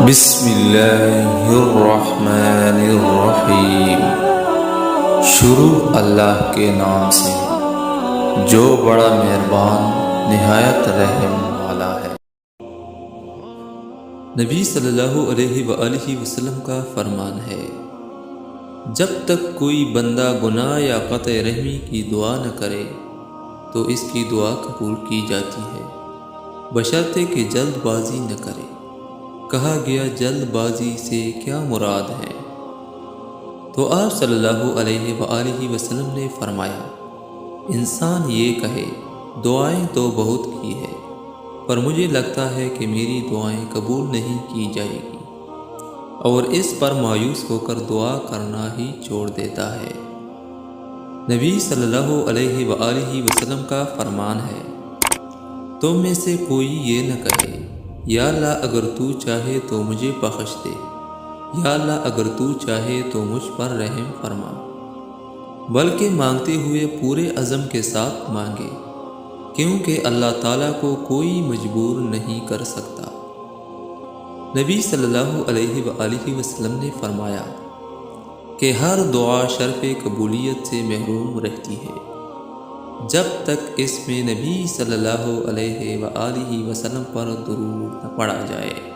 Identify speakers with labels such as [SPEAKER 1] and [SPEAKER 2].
[SPEAKER 1] بسم اللہ الرحمن الرحیم۔ شروع اللہ کے نام سے جو بڑا مہربان نہایت رحم والا ہے۔ نبی صلی اللہ علیہ وآلہ وسلم کا فرمان ہے، جب تک کوئی بندہ گناہ یا قطع رحمی کی دعا نہ کرے تو اس کی دعا قبول کی جاتی ہے، بشرطے کہ جلد بازی نہ کرے۔ کہا گیا جلد بازی سے کیا مراد ہے؟ تو آپ صلی اللہ علیہ وآلہ وسلم نے فرمایا، انسان یہ کہے دعائیں تو بہت کی ہے پر مجھے لگتا ہے کہ میری دعائیں قبول نہیں کی جائے گی، اور اس پر مایوس ہو کر دعا کرنا ہی چھوڑ دیتا ہے۔ نبی صلی اللہ علیہ وآلہ وسلم کا فرمان ہے، تم میں سے کوئی یہ نہ کہے یا اللہ اگر تو چاہے تو مجھے بخش دے، یا اللہ اگر تو چاہے تو مجھ پر رحم فرما، بلکہ مانگتے ہوئے پورے عزم کے ساتھ مانگے، کیونکہ اللہ تعالیٰ کو کوئی مجبور نہیں کر سکتا۔ نبی صلی اللہ علیہ وآلہ وسلم نے فرمایا کہ ہر دعا شرف قبولیت سے محروم رہتی ہے جب تک اس میں نبی صلی اللہ علیہ وآلہ وسلم پر درود نہ پڑھا جائے۔